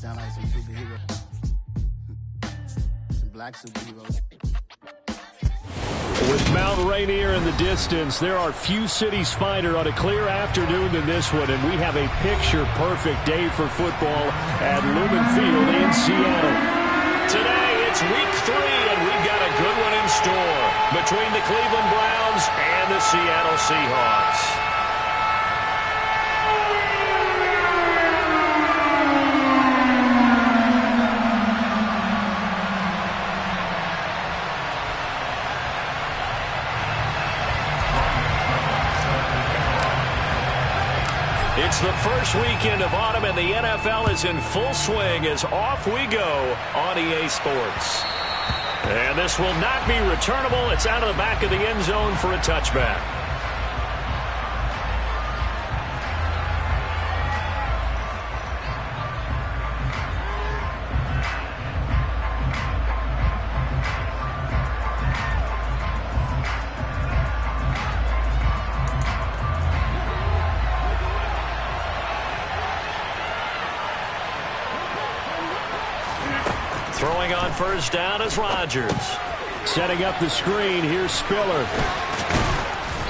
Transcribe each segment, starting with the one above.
Sound like some superheroes. Some black superheroes. With Mount Rainier in the distance, there are few cities finer on a clear afternoon than this one, and we have a picture-perfect day for football at Lumen Field in Seattle. Today, it's Week 3, and we've got a good one in store between the Cleveland Browns and the Seattle Seahawks. It's the first weekend of autumn, and the NFL is in full swing as off we go on EA Sports. And this will not be returnable. It's out of the back of the end zone for a touchback. Throwing on first down is Rodgers. Setting up the screen, here's Spiller.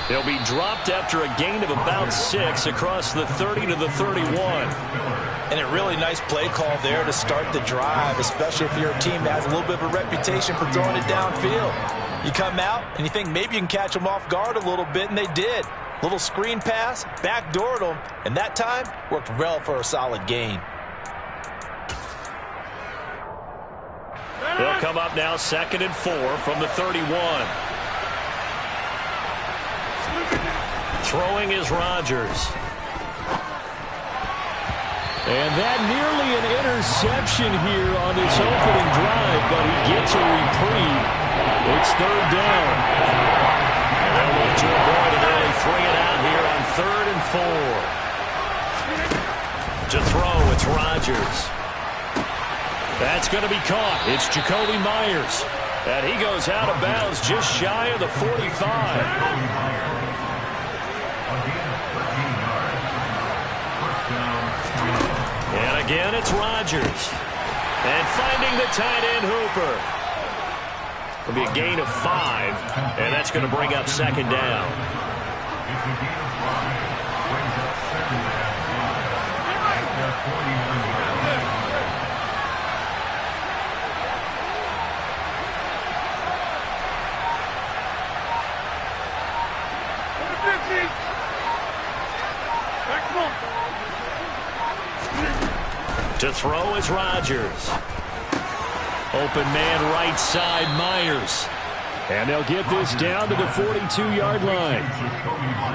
He'll be dropped after a gain of about 6 across the 30 to the 31. And a really nice play call there to start the drive, especially if you're a team that has a little bit of a reputation for throwing it downfield. You come out and you think maybe you can catch them off guard a little bit, and they did. Little screen pass, backdoored them, and that time worked well for a solid gain. They'll come up now 2nd and 4 from the 31. Throwing is Rodgers. And that nearly an interception here on this opening drive, but he gets a reprieve. It's 3rd down. And they'll look to avoid an early 3-and-out here on 3rd and 4. To throw, it's Rodgers. That's going to be caught. It's Jacoby Myers. And he goes out of bounds just shy of the 45. And again, it's Rodgers. And finding the tight end Hooper. It'll be a gain of 5. And that's going to bring up 2nd down. To throw is Rodgers. Open man right side, Myers. And they'll get this down to the 42-yard line.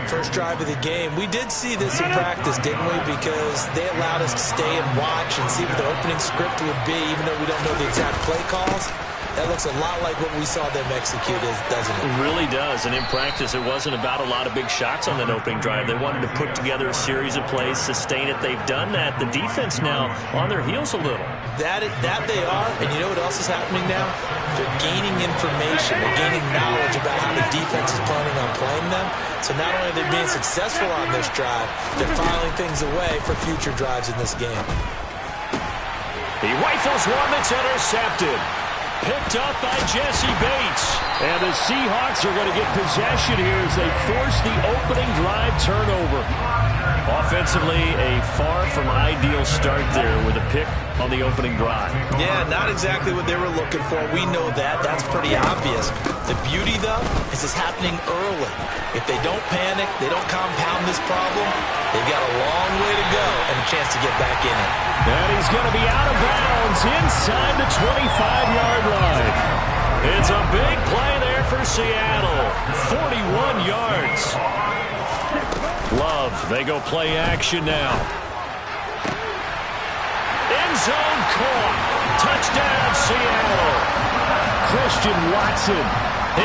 First drive of the game. We did see this in practice, didn't we? Because they allowed us to stay and watch and see what the opening script would be, even though we don't know the exact play calls. That looks a lot like what we saw them execute, doesn't it? It really does. And in practice, it wasn't about a lot of big shots on that opening drive. They wanted to put together a series of plays, sustain it. They've done that. The defense now on their heels a little. That they are. And you know what else is happening now? They're gaining information. They're gaining knowledge about how the defense is planning on playing them. So not only are they being successful on this drive, they're filing things away for future drives in this game. He rifles one that's intercepted. Picked up by Jesse Bates. And the Seahawks are going to get possession here as they force the opening drive turnover. Offensively, a far from ideal start there with a pick on the opening drive. Yeah, not exactly what they were looking for. We know that. That's pretty obvious. The beauty, though, is it's happening early. If they don't panic, they don't compound this problem, they've got a long way to go and a chance to get back in it. And he's going to be out of bounds inside the 25-yard line. It's a big play there for Seattle. 41 yards. Love, they go play action now. End zone caught. Touchdown, Seattle. Christian Watson,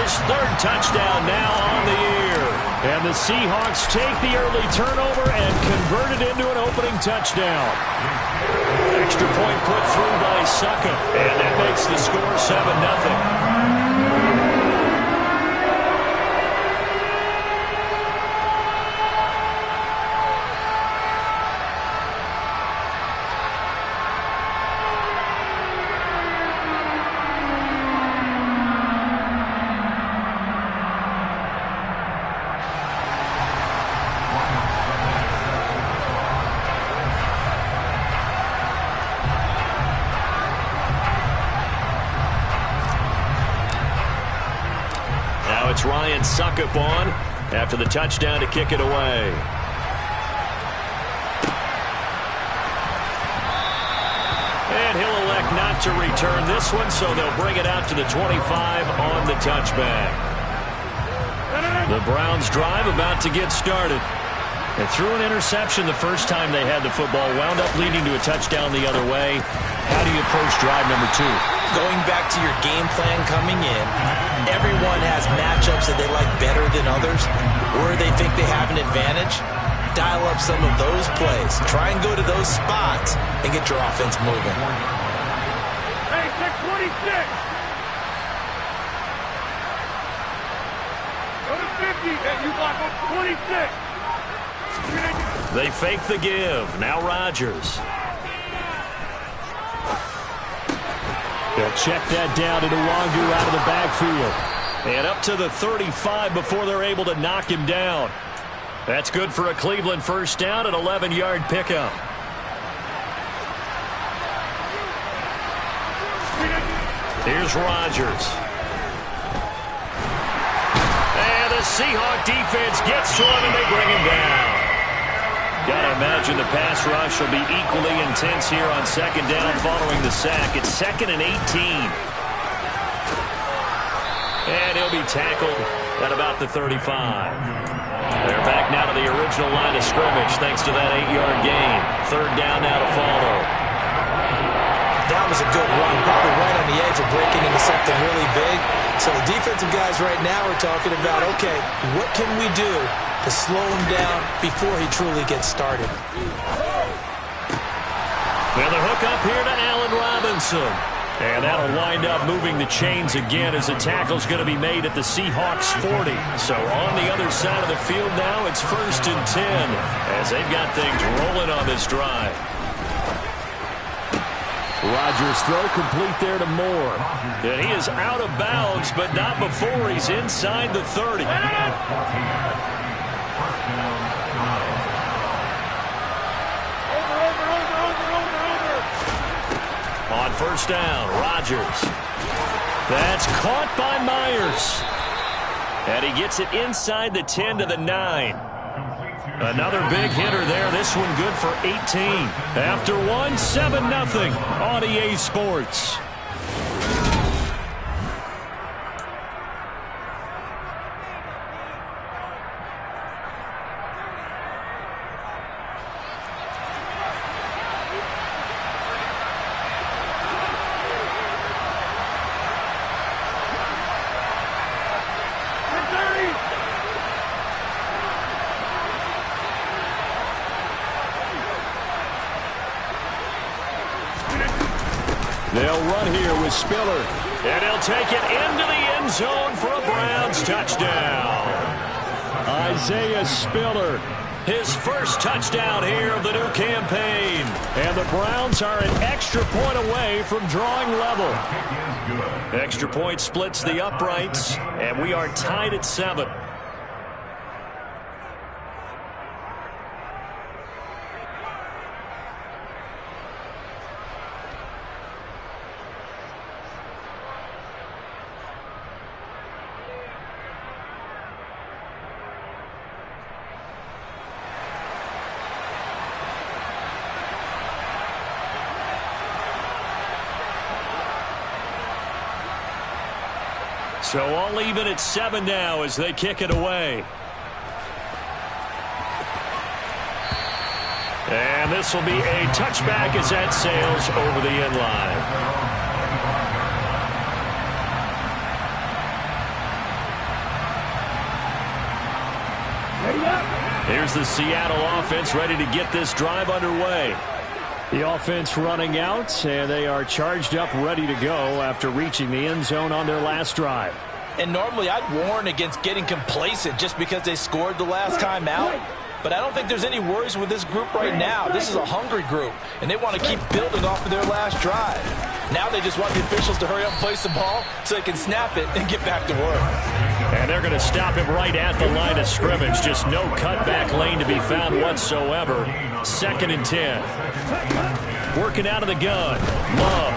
his 3rd touchdown now on the year. And the Seahawks take the early turnover and convert it into an opening touchdown. Extra point put through by Succa, and that makes the score 7-0. Ryan Suckup on after the touchdown to kick it away. And he'll elect not to return this one, so they'll bring it out to the 25 on the touchback. The Browns drive about to get started. They threw an interception the first time they had the football, wound up leading to a touchdown the other way. How do you approach drive number 2? Going back to your game plan coming in, everyone has matchups that they like better than others, where they think they have an advantage. Dial up some of those plays. Try and go to those spots and get your offense moving. Hey, 626! Go to 50, and you block up 26! They fake the give. Now Rodgers. They'll check that down to Nwangu out of the backfield. And up to the 35 before they're able to knock him down. That's good for a Cleveland first down, an 11-yard pickup. Here's Rodgers. And the Seahawk defense gets to him and they bring him down. Gotta imagine the pass rush will be equally intense here on second down following the sack. It's 2nd and 18. And he'll be tackled at about the 35. They're back now to the original line of scrimmage thanks to that 8-yard gain. 3rd down now to follow. That was a good run, probably right on the edge of breaking into something really big. So the defensive guys right now are talking about, okay, what can we do to slow him down before he truly gets started? Well, the hook up here to Allen Robinson. And that'll wind up moving the chains again as the tackle's going to be made at the Seahawks 40. So on the other side of the field now, it's 1st and 10 as they've got things rolling on this drive. Rodgers' throw complete there to Moore. And he is out of bounds, but not before he's inside the 30. On 1st down, Rodgers. That's caught by Myers. And he gets it inside the 10 to the 9. Another big hitter there. This one good for 18. After one, 7-0 on EA Sports. They'll run here with Spiller. And he'll take it into the end zone for a Browns touchdown. Isaiah Spiller, his first touchdown here of the new campaign. And the Browns are an extra point away from drawing level. Extra point splits the uprights, and we are tied at 7. So all even at 7 now as they kick it away. And this will be a touchback as that sails over the end line. Here's the Seattle offense ready to get this drive underway. The offense running out, and they are charged up, ready to go after reaching the end zone on their last drive. And normally I'd warn against getting complacent just because they scored the last time out. But I don't think there's any worries with this group right now. This is a hungry group, and they want to keep building off of their last drive. Now they just want the officials to hurry up and place the ball so they can snap it and get back to work. And they're going to stop him right at the line of scrimmage. Just no cutback lane to be found whatsoever. 2nd and 10. Working out of the gun. Love.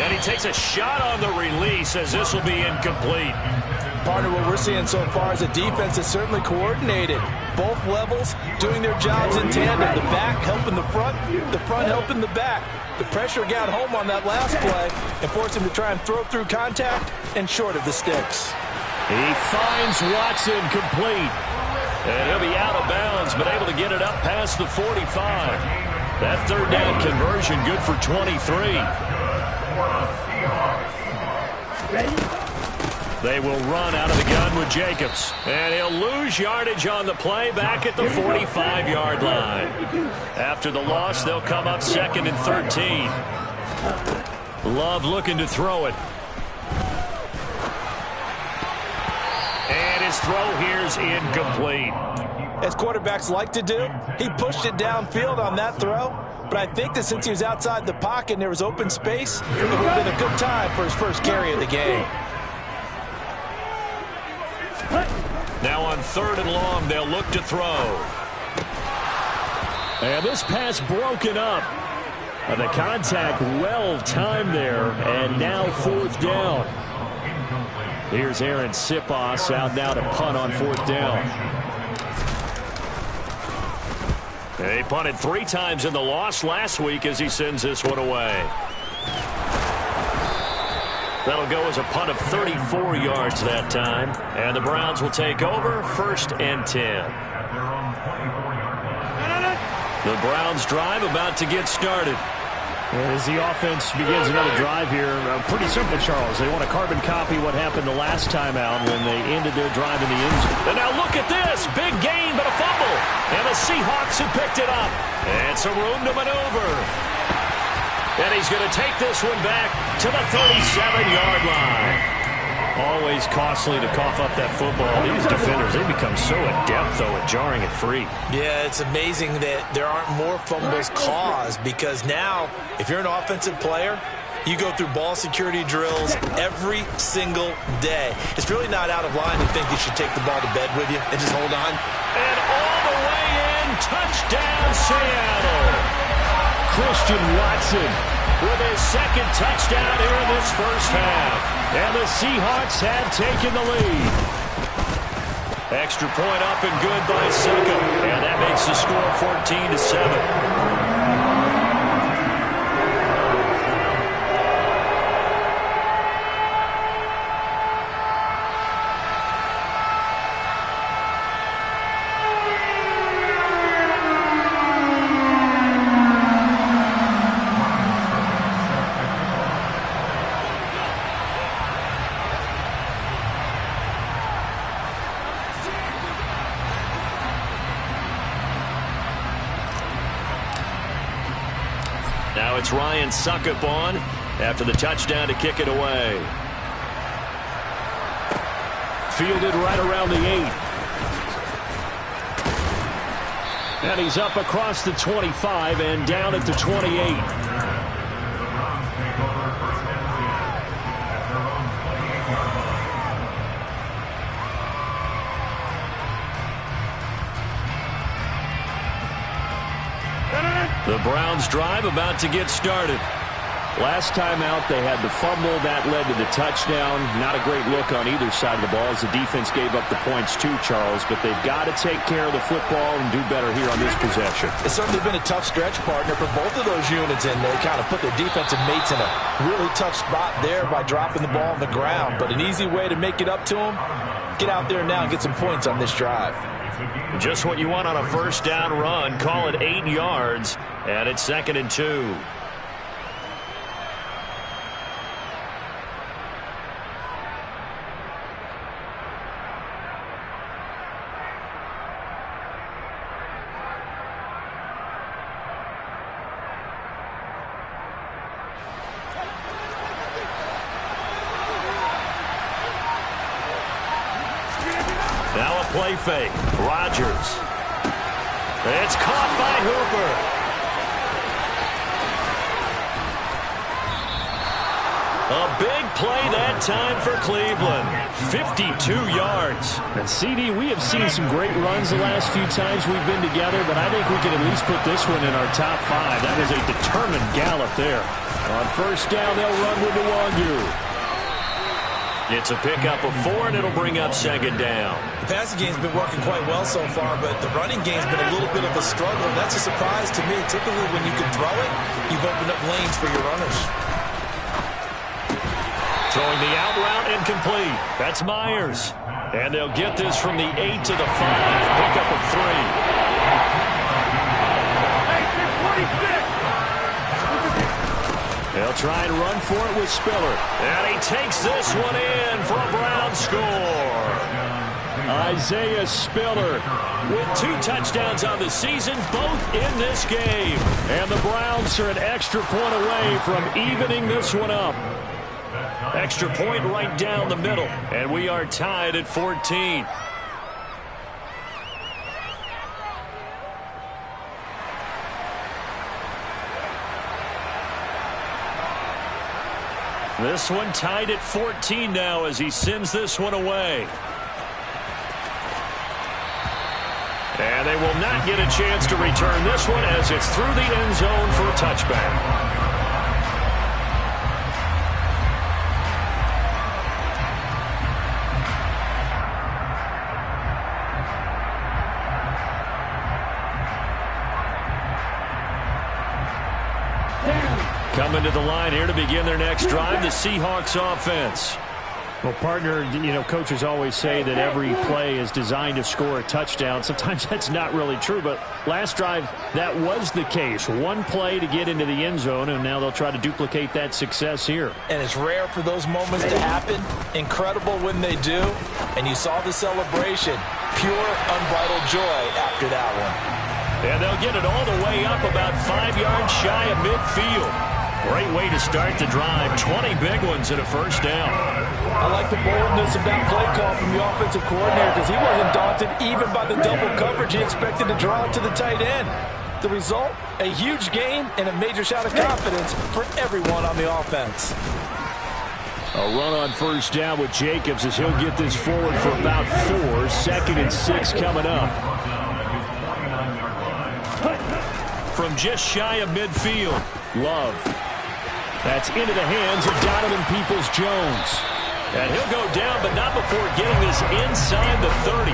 And he takes a shot on the release as this will be incomplete. Partner, what we're seeing so far is a defense that's certainly coordinated. Both levels doing their jobs in tandem. The back helping the front helping the back. The pressure got home on that last play and forced him to try and throw through contact and short of the sticks. He finds Watson complete. And he'll be out of bounds, but able to get it up past the 45. That third down conversion good for 23. They will run out of the gun with Jacobs. And he'll lose yardage on the play back at the 45-yard line. After the loss, they'll come up 2nd and 13. Love looking to throw it. And his throw here's incomplete. As quarterbacks like to do, he pushed it downfield on that throw. But I think that since he was outside the pocket and there was open space, it would have been a good time for his first carry of the game. Now on 3rd and long, they'll look to throw. And this pass broken up. The contact well timed there, and now 4th down. Here's Aaron Sipos out now to punt on 4th down. He punted 3 times in the loss last week as he sends this one away. That'll go as a punt of 34 yards that time. And the Browns will take over 1st and 10. The Browns drive about to get started. As the offense begins another drive here, pretty simple, Charles. They want to carbon copy what happened the last time out when they ended their drive in the end zone. And now look at this. Big gain, but a fumble. And the Seahawks have picked it up. And some room to maneuver. And he's going to take this one back to the 37-yard line. Always costly to cough up that football. These defenders, they become so adept, though, at jarring it free. Yeah, it's amazing that there aren't more fumbles caused because now, if you're an offensive player, you go through ball security drills every single day. It's really not out of line to think you should take the ball to bed with you and just hold on. And all the way in, touchdown Seattle. Christian Watson with his 2nd touchdown here in this first half. And the Seahawks have taken the lead. Extra point up and good by Succop. And that makes the score 14-7. Now it's Ryan Succop on after the touchdown to kick it away. Fielded right around the 8. And he's up across the 25 and down at the 28. The Browns drive about to get started. Last time out, they had the fumble. That led to the touchdown. Not a great look on either side of the ball as the defense gave up the points too, Charles. But they've got to take care of the football and do better here on this possession. It's certainly been a tough stretch, partner, for both of those units, and they kind of put their defensive mates in a really tough spot there by dropping the ball on the ground. But an easy way to make it up to them, get out there now and get some points on this drive. Just what you want on a first down run. Call it 8 yards, and it's 2nd and 2. Now a play fake. Rodgers. It's caught by Hooper. A big play that time for Cleveland. 52 yards. And CD, we have seen some great runs the last few times we've been together, but I think we can at least put this one in our top 5. That was a determined gallop there. On first down, they'll run with Nwangu. It's a pickup of 4, and it'll bring up second down. The passing game's been working quite well so far, but the running game's been a little bit of a struggle. That's a surprise to me. Typically, when you can throw it, you've opened up lanes for your runners. Throwing the out route incomplete. That's Myers. And they'll get this from the 8 to the 5. Pickup of 3. They'll try and run for it with Spiller. And he takes this one in for a Brown score. Isaiah Spiller with 2 touchdowns on the season, both in this game. And the Browns are an extra point away from evening this one up. Extra point right down the middle. And we are tied at 14. This one tied at 14 now as he sends this one away. And they will not get a chance to return this one as it's through the end zone for a touchback. Coming to the line here to begin their next drive, the Seahawks offense. Well, partner, coaches always say that every play is designed to score a touchdown. Sometimes that's not really true, but last drive, that was the case. One play to get into the end zone, and now they'll try to duplicate that success here. And it's rare for those moments to happen. Incredible when they do. And you saw the celebration. Pure, unbridled joy after that one. And they'll get it all the way up about 5 yards shy of midfield. Great way to start the drive. 20 big ones and a first down. I like the boldness of that play call from the offensive coordinator because he wasn't daunted even by the double coverage he expected to draw it to the tight end. The result, a huge gain and a major shot of confidence for everyone on the offense. A run on first down with Jacobs as he'll get this forward for about 4. 2nd and 6 coming up. From just shy of midfield, Love. That's into the hands of Donovan Peoples-Jones. And he'll go down, but not before getting this inside the 30.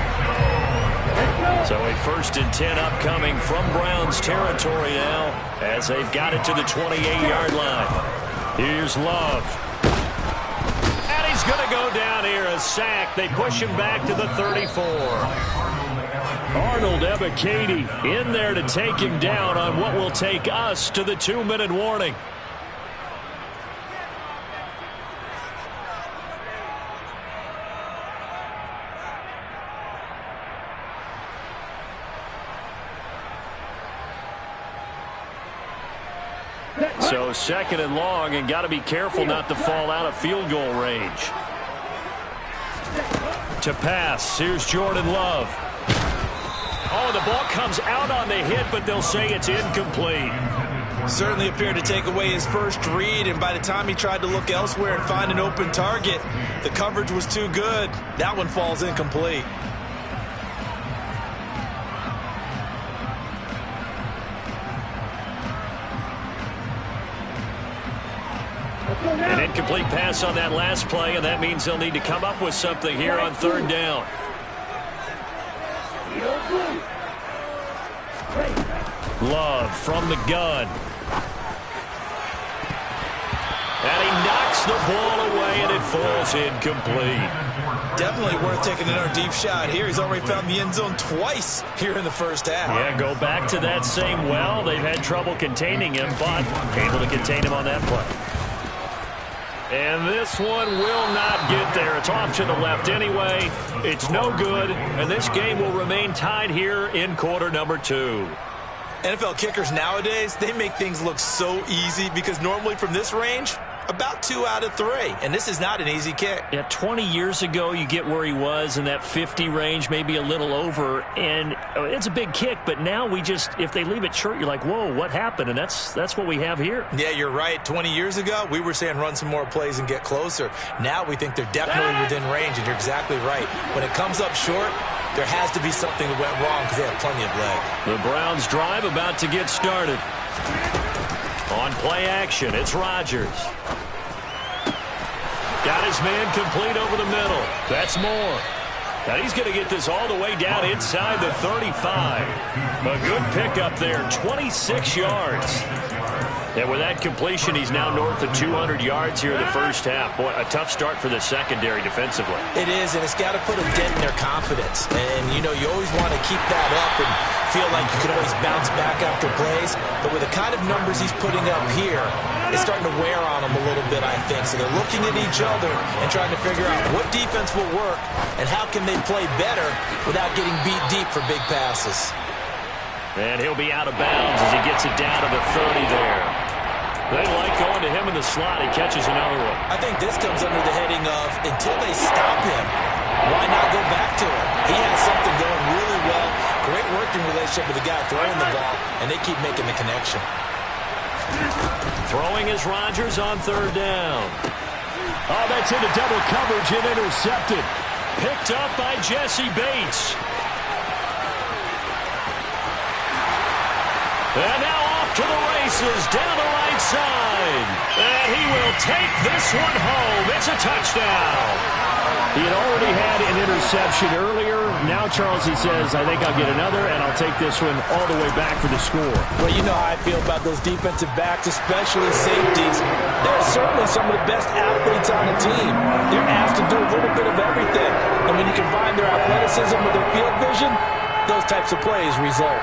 So a 1st and 10 upcoming from Browns territory now as they've got it to the 28-yard line. Here's Love. And he's going to go down here, a sack. They push him back to the 34. Arnold Ebiketie in there to take him down on what will take us to the 2-minute warning. So 2nd and long, and got to be careful not to fall out of field goal range. To pass, here's Jordan Love. Oh, the ball comes out on the hit, but they'll say it's incomplete. Certainly appeared to take away his first read, and by the time he tried to look elsewhere and find an open target, the coverage was too good. That one falls incomplete. An incomplete pass on that last play, and that means they'll need to come up with something here on 3rd down. Love from the gun. And he knocks the ball away, and it falls incomplete. Definitely worth taking another deep shot here. He's already found the end zone twice here in the first half. Yeah, go back to that same well. They've had trouble containing him, but able to contain him on that play. And this one will not get there. It's off to the left anyway. It's no good, and this game will remain tied here in quarter number 2. NFL kickers nowadays, they make things look so easy because normally from this range, about 2 out of 3. And this is not an easy kick. Yeah, 20 years ago, you get where he was in that 50 range, maybe a little over. And it's a big kick, but now we just, if they leave it short, you're like, whoa, what happened? And that's what we have here. Yeah, you're right. 20 years ago, we were saying run some more plays and get closer. Now we think they're definitely within range, and you're exactly right. When it comes up short, there has to be something that went wrong because they have plenty of leg. The Browns drive about to get started. On play action, it's Rodgers. Got his man complete over the middle. That's more. Now he's going to get this all the way down inside the 35. A good pickup there, 26 yards. And with that completion, he's now north of 200 yards here in the first half. Boy, a tough start for the secondary defensively. It is, and it's got to put a dent in their confidence. And, you know, you always want to keep that up and feel like you can always bounce back after plays. But with the kind of numbers he's putting up here, it's starting to wear on them a little bit, I think. So they're looking at each other and trying to figure out what defense will work and how can they play better without getting beat deep for big passes. And he'll be out of bounds as he gets it down to the 30 there. They like going to him in the slot. He catches another one. I think this comes under the heading of until they stop him, why not go back to him? He has something going really well. Great working relationship with the guy throwing the ball, and they keep making the connection. Throwing is Rodgers on third down. Oh, that's into double coverage and intercepted. Picked up by Jesse Bates. And now off to the races, down the right side. And he will take this one home. It's a touchdown. He had already had an interception earlier. Now, Charles, he says, I think I'll get another, and I'll take this one all the way back for the score. Well, you know how I feel about those defensive backs, especially safeties. They're certainly some of the best athletes on the team. They're asked to do a little bit of everything. And when you combine their athleticism with their field vision, those types of plays result.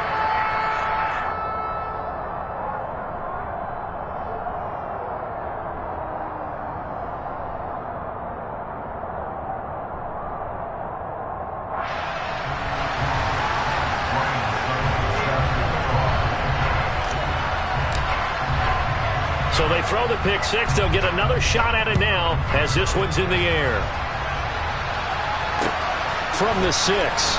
So they throw the pick six. They'll get another shot at it now as this one's in the air. From the 6.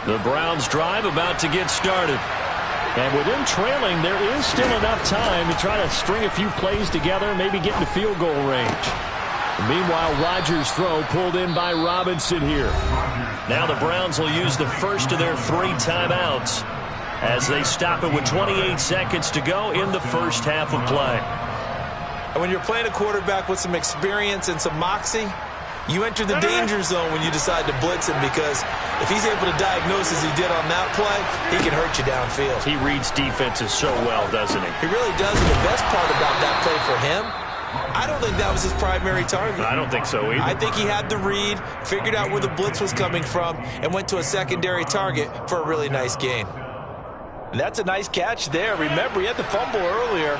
The Browns drive about to get started. And with them trailing, there is still enough time to try to string a few plays together, maybe get into field goal range. Meanwhile, Rodgers' throw pulled in by Robinson here. Now the Browns will use the first of their 3 timeouts as they stop it with 28 seconds to go in the first half of play. And when you're playing a quarterback with some experience and some moxie, you enter the danger zone when you decide to blitz him, because if he's able to diagnose as he did on that play, he can hurt you downfield. He reads defenses so well, doesn't he? He really does, and the best part about that play for him, I don't think that was his primary target. I don't think so either. I think he had the read, figured out where the blitz was coming from, and went to a secondary target for a really nice gain. And that's a nice catch there. Remember, he had the fumble earlier.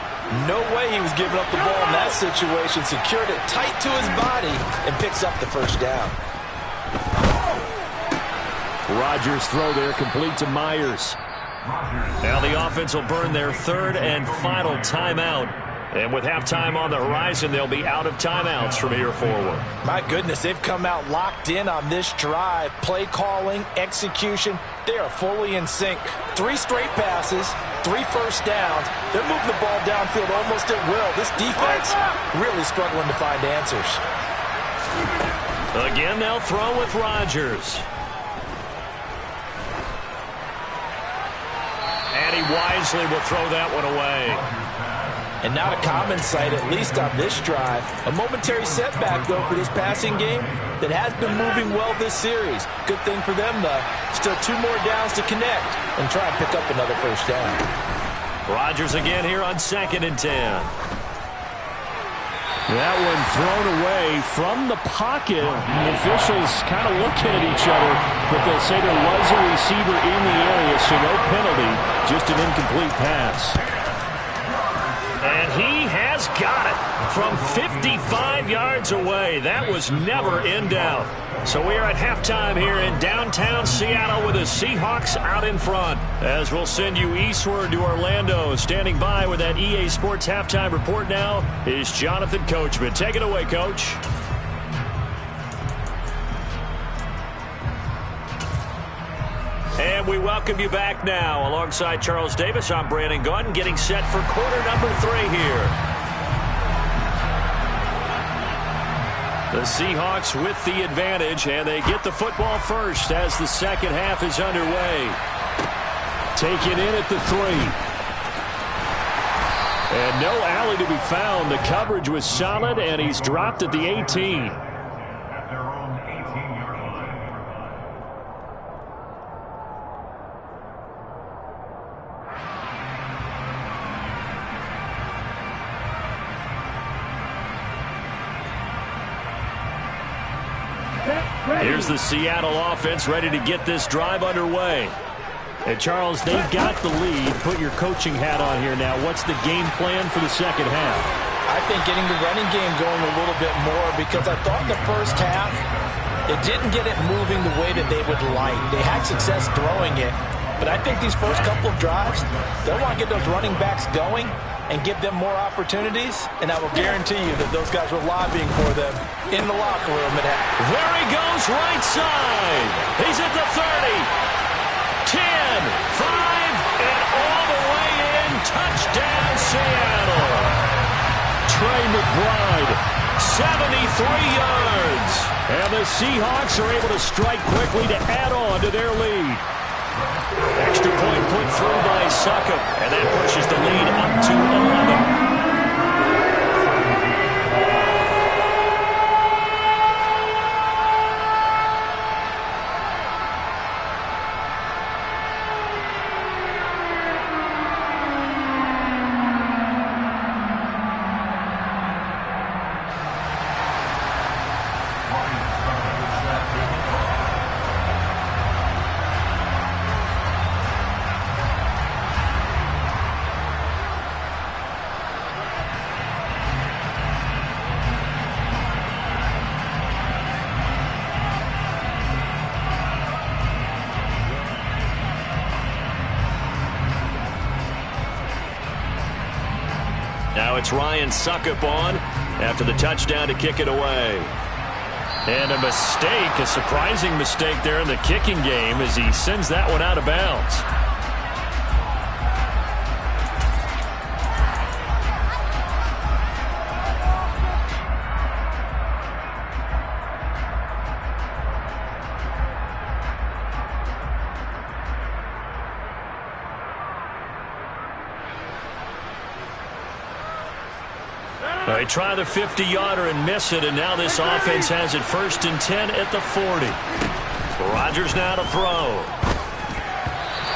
No way he was giving up the ball in that situation. Secured it tight to his body and picks up the first down. Rodgers' throw there complete to Myers. Now the offense will burn their 3rd and final timeout. And with halftime on the horizon, they'll be out of timeouts from here forward. My goodness, they've come out locked in on this drive. Play calling, execution, they are fully in sync. 3 straight passes, 3 first downs. They're moving the ball downfield almost at will. This defense really struggling to find answers. Again, they'll throw with Rodgers. And he wisely will throw that one away. And not a common sight, at least on this drive. A momentary setback, though, for this passing game that has been moving well this series. Good thing for them, though. Still 2 more downs to connect and try and pick up another first down. Rodgers again here on 2nd and 10. That one thrown away from the pocket. The officials kind of looking at each other, but they'll say there was a receiver in the area, so no penalty, just an incomplete pass. And he has got it from 55 yards away. That was never in doubt. So we are at halftime here in downtown Seattle with the Seahawks out in front. As we'll send you eastward to Orlando. Standing by with that EA Sports halftime report now is Jonathan Coachman. Take it away, Coach. And we welcome you back now. Alongside Charles Davis, I'm Brandon Gaudin, getting set for quarter number 3 here. The Seahawks with the advantage, and they get the football first as the second half is underway. Taken in at the 3. And no alley to be found. The coverage was solid, and he's dropped at the 18. Here's the Seattle offense ready to get this drive underway. And Charles, they've got the lead. Put your coaching hat on here now. What's the game plan for the second half? I think getting the running game going a little bit more, because I thought in the first half it didn't get it moving the way that they would like. They had success throwing it, but I think these first couple of drives, they'll want to get those running backs going and give them more opportunities, and I will guarantee you that those guys were lobbying for them in the locker room at half. There he goes, right side. He's at the 30, 10, 5, and all the way in. Touchdown, Seattle. Trey McBride, 73 yards. and the Seahawks are able to strike quickly to add on to their lead. Extra point put through by Succop, and that pushes the lead up to 11. Now it's Ryan Succop on after the touchdown to kick it away. And a mistake, a surprising mistake there in the kicking game as he sends that one out of bounds. They try the 50-yarder and miss it, and now this offense has it 1st and 10 at the 40. Rodgers now to throw.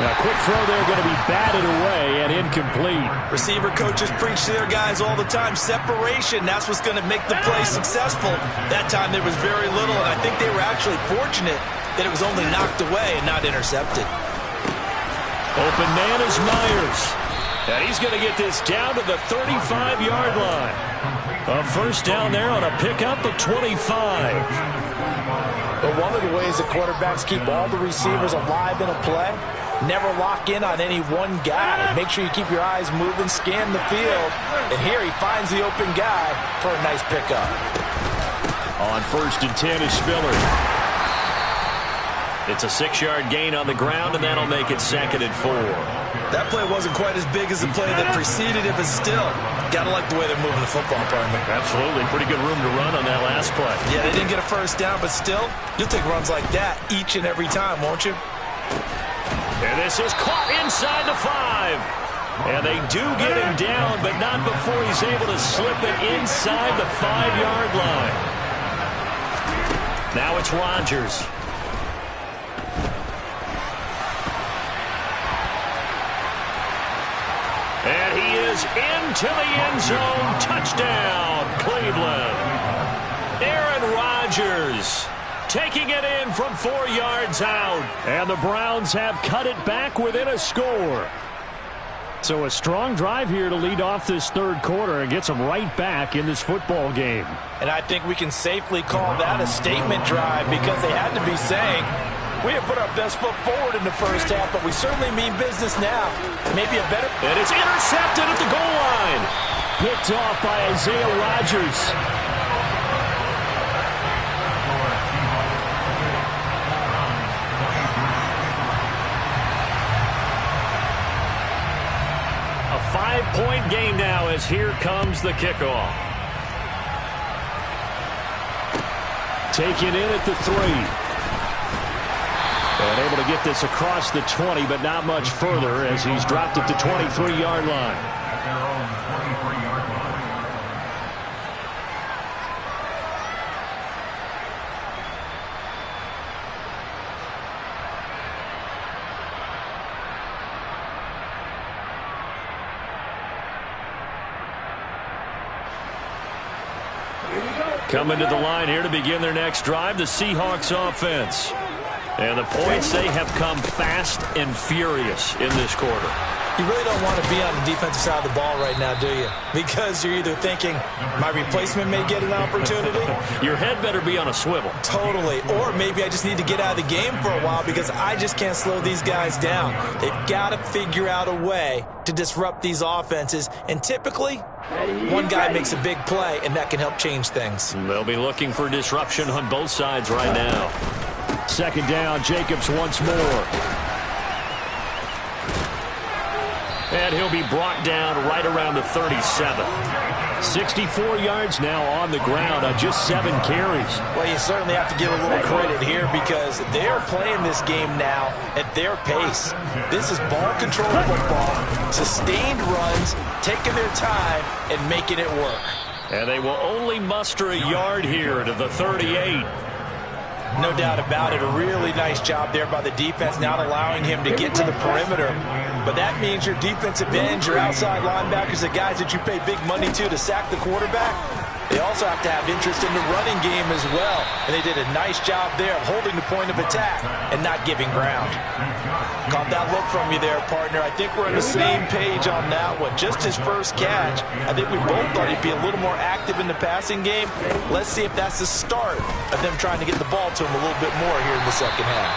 Now, quick throw there, going to be batted away and incomplete. Receiver coaches preach to their guys all the time. Separation, that's what's going to make the play successful. That time there was very little, and I think they were actually fortunate that it was only knocked away and not intercepted. Open man is Myers. And he's going to get this down to the 35-yard line. A first down there on a pickup of 25. But one of the ways that quarterbacks keep all the receivers alive in a play, never lock in on any one guy. Make sure you keep your eyes moving, scan the field. And here he finds the open guy for a nice pickup. On 1st and 10 is Spiller. It's a 6-yard gain on the ground, and that'll make it 2nd and 4. That play wasn't quite as big as the play that preceded it, but still, got to like the way they're moving the football, partner. Absolutely. Pretty good room to run on that last play. Yeah, they didn't get a first down, but still, you'll take runs like that each and every time, won't you? And this is caught inside the 5. And they do get him down, but not before he's able to slip it inside the 5-yard line. Now it's Rodgers. And he is into the end zone. Touchdown, Cleveland. Aaron Rodgers taking it in from 4 yards out. And the Browns have cut it back within a score. So a strong drive here to lead off this third quarter and gets them right back in this football game. And I think we can safely call that a statement drive, because they had to be saying, we have put our best foot forward in the first half, but we certainly mean business now. Maybe a better... And it's intercepted at the goal line. Picked off by Isaiah Rodgers. A 5-point game now as here comes the kickoff. Taken in at the 3. And able to get this across the 20, but not much further as he's dropped it to 23-yard line. Coming to the line here to begin their next drive, the Seahawks offense. And the points, they have come fast and furious in this quarter. You really don't want to be on the defensive side of the ball right now, do you? Because you're either thinking, my replacement may get an opportunity. Your head better be on a swivel. Totally. Or maybe I just need to get out of the game for a while because I just can't slow these guys down. They've got to figure out a way to disrupt these offenses. And typically, one guy makes a big play, and that can help change things. They'll be looking for disruption on both sides right now. Second down, Jacobs once more. And he'll be brought down right around the 37. 64 yards now on the ground on just 7 carries. Well, you certainly have to give a little credit here because they're playing this game now at their pace. This is ball control football, sustained runs, taking their time, and making it work. And they will only muster a yard here to the 38. No doubt about it. A really nice job there by the defense, not allowing him to get to the perimeter. But that means your defensive ends, your outside linebackers, the guys that you pay big money to sack the quarterback, they also have to have interest in the running game as well. And they did a nice job there of holding the point of attack and not giving ground. Caught that look from you there, partner. I think we're on the same page on that one. Just his first catch. I think we both thought he'd be a little more active in the passing game. Let's see if that's the start of them trying to get the ball to him a little bit more here in the second half.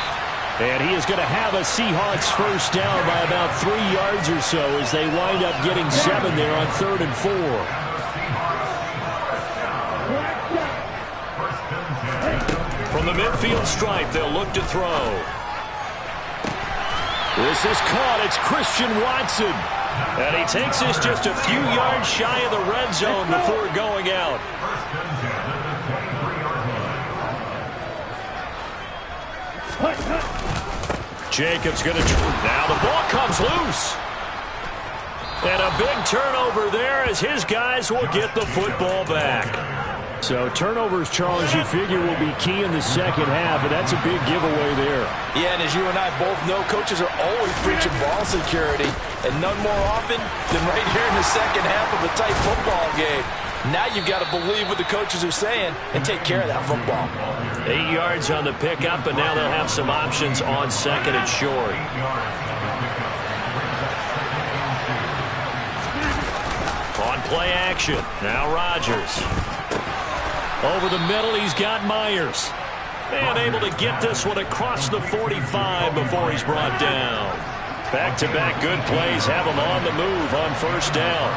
And he is going to have a Seahawks first down by about 3 yards or so as they wind up getting 7 there on 3rd and 4. From the midfield stripe, they'll look to throw. This is caught. It's Christian Watson. And he takes this just a few yards shy of the red zone before going out. Jacobs going to... Now the ball comes loose. And a big turnover there as his guys will get the football back. So turnovers, Charles, you figure will be key in the second half, and that's a big giveaway there. Yeah, and as you and I both know, coaches are always preaching ball security, and none more often than right here in the second half of a tight football game. Now you've got to believe what the coaches are saying and take care of that football. 8 yards on the pickup, and now they'll have some options on second and short. On play action, now Rodgers. Over the middle, he's got Myers. And able to get this one across the 45 before he's brought down. Back-to-back good plays have him on the move on first down.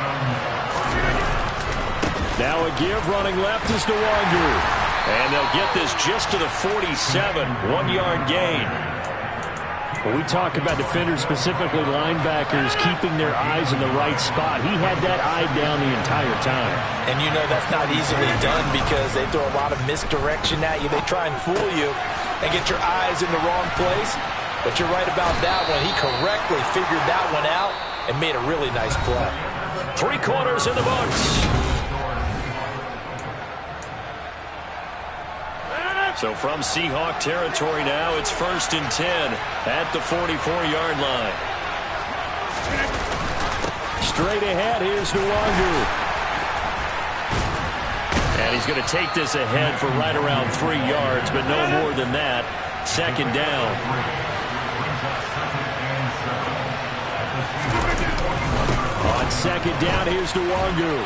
Now a give running left is Nwangu. And they'll get this just to the 47, 1-yard gain. When we talk about defenders, specifically linebackers, keeping their eyes in the right spot, he had that eye down the entire time. And you know that's not easily done because they throw a lot of misdirection at you. They try and fool you and get your eyes in the wrong place. But you're right about that one. He correctly figured that one out and made a really nice play. 3 quarters in the books. So from Seahawk territory now, it's 1st and 10 at the 44-yard line. Straight ahead, here's Nwangu. And he's going to take this ahead for right around 3 yards, but no more than that. Second down. On second down, here's Nwangu.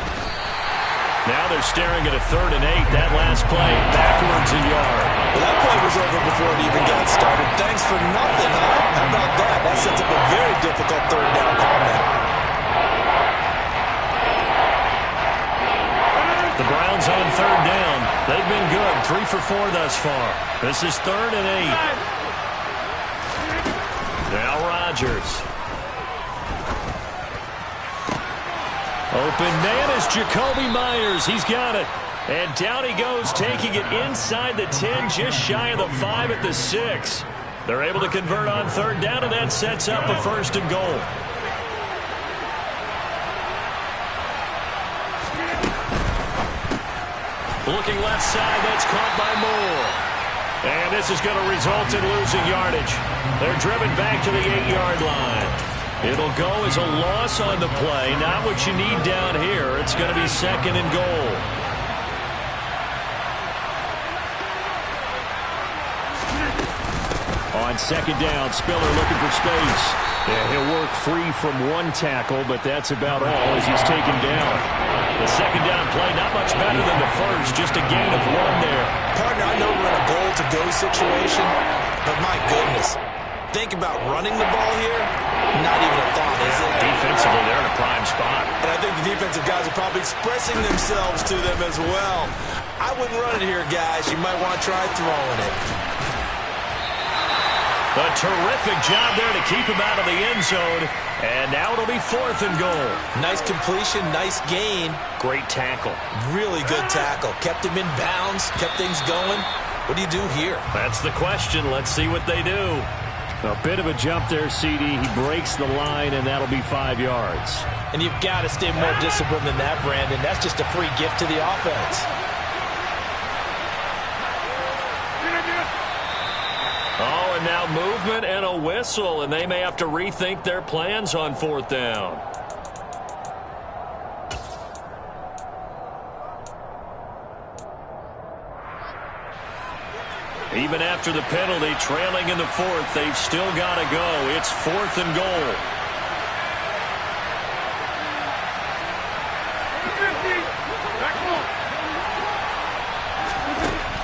Now they're staring at a 3rd and 8. That last play, backwards a yard. Well, that play was over before it even got started. Thanks for nothing, huh? How about that? That sets up a very difficult 3rd down call now. The Browns on 3rd down. They've been good. 3 for 4 thus far. This is 3rd and 8. Now Rodgers. Open man is Jacoby Myers. He's got it. And down he goes, taking it inside the 10, just shy of the 5 at the 6. They're able to convert on third down, and that sets up a 1st and goal. Looking left side, that's caught by Moore. And this is going to result in losing yardage. They're driven back to the 8-yard line. It'll go as a loss on the play. Not what you need down here. It's going to be 2nd and goal. On 2nd down, Spiller looking for space. Yeah, he'll work free from one tackle, but that's about all as he's taken down. The 2nd down play, not much better than the first, just a gain of 1 there. Partner, I know we're in a goal-to-go situation, but my goodness, think about running the ball here. Not even a thought, is it? Defensively, they're in a prime spot. And I think the defensive guys are probably expressing themselves to them as well. I wouldn't run it here, guys. You might want to try throwing it. A terrific job there to keep him out of the end zone. And now it'll be 4th and goal. Nice completion, nice gain. Great tackle. Really good tackle. Kept him in bounds, kept things going. What do you do here? That's the question. Let's see what they do. A bit of a jump there, CD. He breaks the line, and that'll be 5 yards. And you've got to stay more disciplined than that, Brandon. That's just a free gift to the offense. Oh, and now movement and a whistle, and they may have to rethink their plans on 4th down. Even after the penalty, trailing in the 4th, they've still got to go. It's 4th and goal.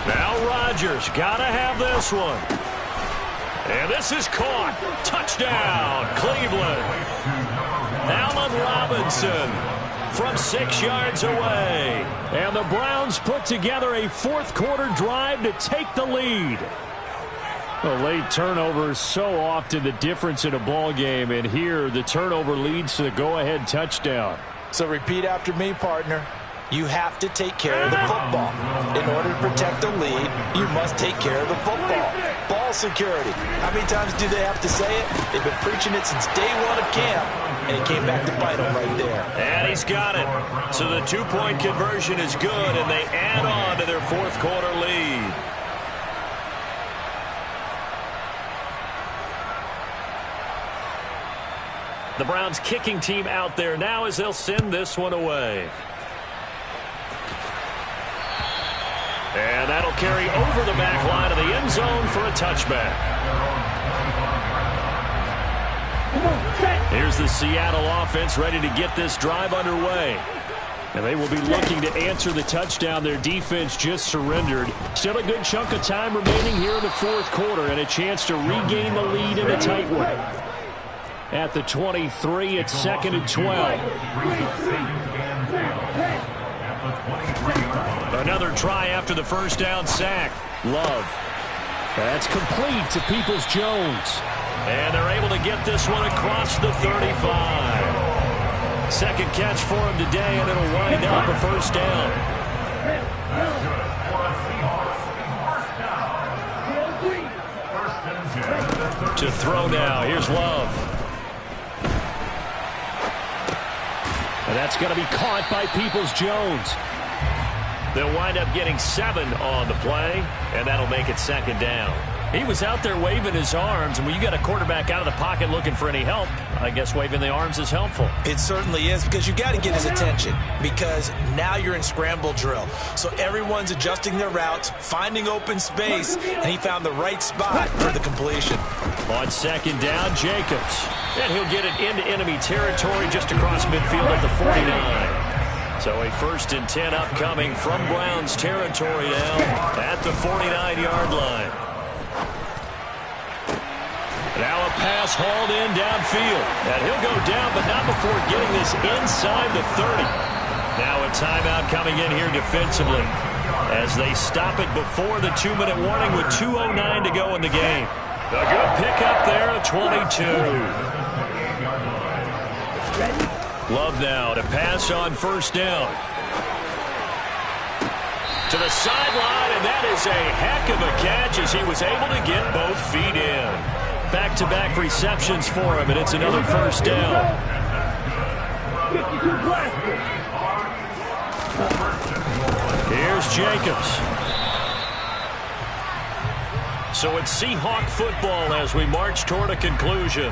Now Rodgers, got to have this one. And this is caught. Touchdown, Cleveland. Allen Robinson from 6 yards away. And the Browns put together a 4th-quarter drive to take the lead. A late turnover is so often the difference in a ball game, and here the turnover leads to the go-ahead touchdown. So repeat after me, partner. You have to take care of the football. In order to protect the lead, you must take care of the football. Ball security. How many times do they have to say it? They've been preaching it since day 1 of camp, and it came back to bite them right there. And he's got it. So the 2-point conversion is good, and they add on to their 4th-quarter lead. The Browns kicking team out there now as they'll send this one away. And that'll carry over the back line of the end zone for a touchback. Here's the Seattle offense ready to get this drive underway. And they will be looking to answer the touchdown their defense just surrendered. Still a good chunk of time remaining here in the 4th quarter and a chance to regain the lead in a tight one. At the 23, it's 2nd and 12. Another try after the 1st down sack. Love. That's complete to Peoples-Jones. And they're able to get this one across the 35. 2nd catch for him today, and it'll wind up a 1st down. To throw now. Here's Love. And that's going to be caught by Peoples-Jones. They'll wind up getting 7 on the play, and that'll make it 2nd down. He was out there waving his arms, and when you got a quarterback out of the pocket looking for any help, I guess waving the arms is helpful. It certainly is, because you got to get his attention, because now you're in scramble drill. So everyone's adjusting their routes, finding open space, and he found the right spot for the completion. On 2nd down, Jacobs. And he'll get it into enemy territory just across midfield at the 49. So a 1st and 10 upcoming from Browns territory now at the 49-yard line. Now a pass hauled in downfield. And he'll go down, but not before getting this inside the 30. Now a timeout coming in here defensively as they stop it before the 2-minute warning with 2:09 to go in the game. A good pickup there at 22. Love now to pass on 1st down. To the sideline, and that is a heck of a catch as he was able to get both feet in. Back-to-back receptions for him, and it's another first down. 52 blasters. Here's Jacobs. So it's Seahawk football as we march toward a conclusion.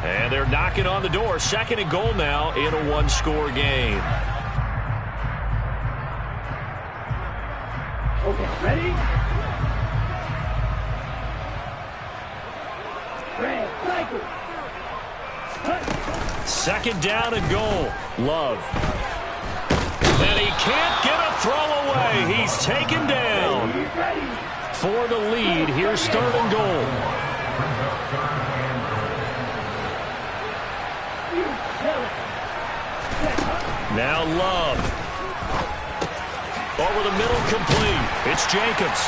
And they're knocking on the door. 2nd and goal now in a one-score game. Okay, ready? Red, cycle. 2nd down and goal. Love. And he can't get a throw away. He's taken down. For the lead, here's 3rd and goal. Now Love. Over the middle, complete. It's Jacobs.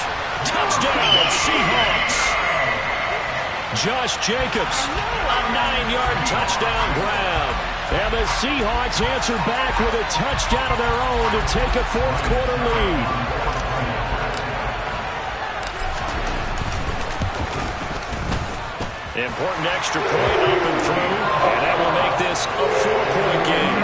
Touchdown, Seahawks. Josh Jacobs, a 9-yard touchdown grab. And the Seahawks answer back with a touchdown of their own to take a 4th quarter lead. Important extra point up and through, and that will make this a 4-point game.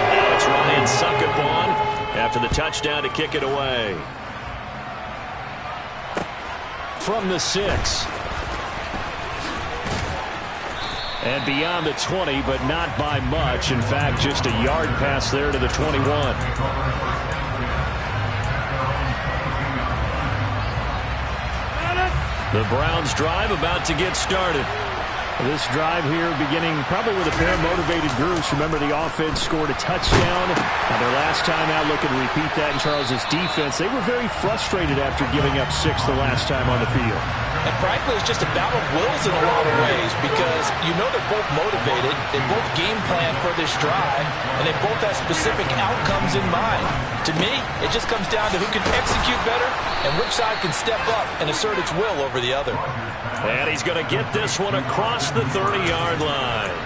Now it's Ryan Succop after the touchdown to kick it away. From the 6. And beyond the 20, but not by much. In fact, just a yard pass there to the 21. The Browns drive about to get started. This drive here beginning probably with a pair of motivated groups. Remember, the offense scored a touchdown. Now their last time out, looking to repeat that in Charles's defense. They were very frustrated after giving up 6 the last time on the field. And frankly, it's just a battle of wills in a lot of ways because you know they're both motivated, they both game plan for this drive, and they both have specific outcomes in mind. To me, it just comes down to who can execute better and which side can step up and assert its will over the other. And he's going to get this one across the 30-yard line.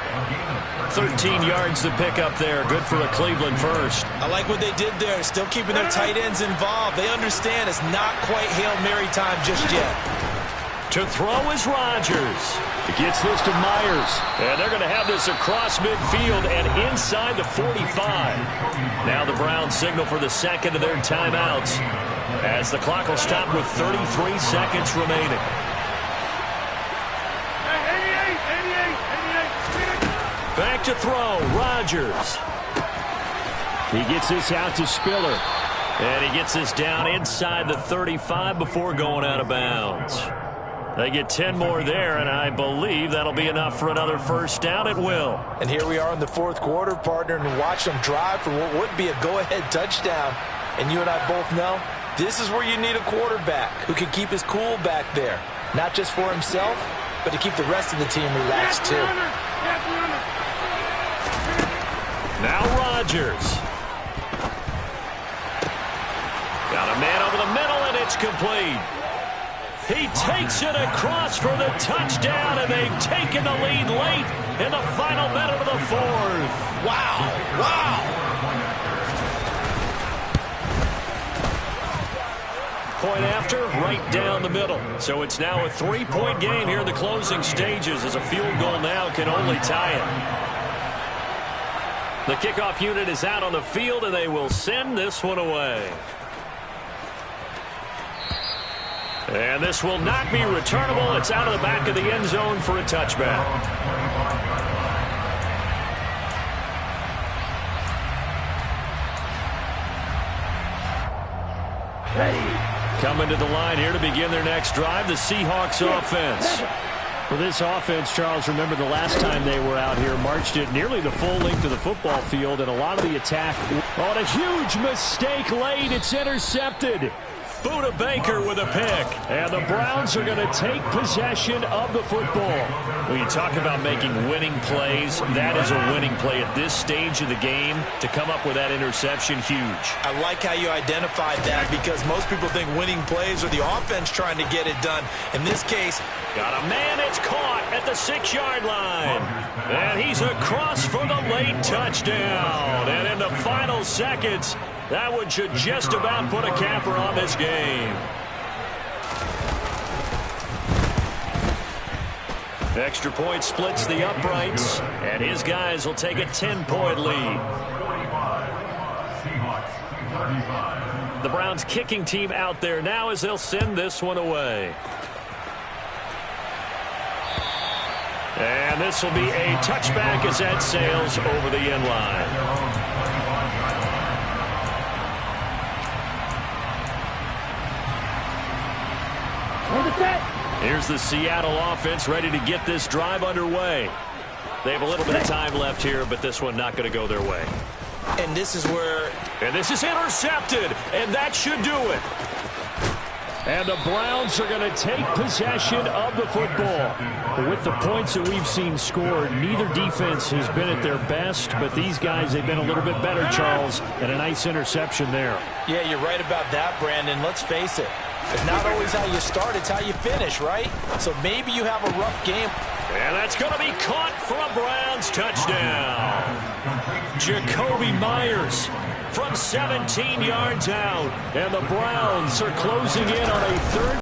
13 yards to pick up there. Good for a Cleveland first. I like what they did there, still keeping their tight ends involved. They understand it's not quite Hail Mary time just yet. To throw is Rodgers. He gets this to Myers. And they're going to have this across midfield and inside the 45. Now the Browns signal for the 2nd of their timeouts as the clock will stop with 33 seconds remaining. Back to throw, Rodgers. He gets this out to Spiller. And he gets this down inside the 35 before going out of bounds. They get 10 more there, and I believe that'll be enough for another first down at will. And here we are in the 4th quarter, partner, and watch them drive for what would be a go-ahead touchdown. And you and I both know this is where you need a quarterback who can keep his cool back there. Not just for himself, but to keep the rest of the team relaxed too. Now Rodgers. Got a man over the middle, and it's complete. He takes it across for the touchdown, and they've taken the lead late in the final minute of the 4th. Wow, wow. Point after, right down the middle. So it's now a 3-point game here in the closing stages as a field goal now can only tie it. The kickoff unit is out on the field, and they will send this one away. And this will not be returnable. It's out of the back of the end zone for a touchback. Coming to the line here to begin their next drive, the Seahawks offense. For this offense, Charles, remember the last time they were out here, marched it nearly the full length of the football field, and a lot of the attack. Oh, and a huge mistake late. It's intercepted. Buda Baker with a pick. And the Browns are going to take possession of the football. When you talk about making winning plays, that is a winning play at this stage of the game. To come up with that interception, huge. I like how you identified that because most people think winning plays are the offense trying to get it done. In this case, got a man, it's caught at the 6-yard line. And he's across for the late touchdown. And in the final seconds, that one should just about put a capper on this game. Extra point splits the uprights, and his guys will take a 10-point lead. The Browns kicking team out there now as they'll send this one away. And this will be a touchback as that sails over the end line. Here's the Seattle offense ready to get this drive underway. They have a little bit of time left here, but this one not going to go their way. and this is where... And this is intercepted, and that should do it. And the Browns are going to take possession of the football. With the points that we've seen scored, neither defense has been at their best, but these guys, they've been a little bit better, Charles, and a nice interception there. Yeah, you're right about that, Brandon. Let's face it. It's not always how you start, it's how you finish, right? So maybe you have a rough game. And that's going to be caught for a Browns touchdown. Jacoby Myers from 17 yards out. And the Browns are closing in on a third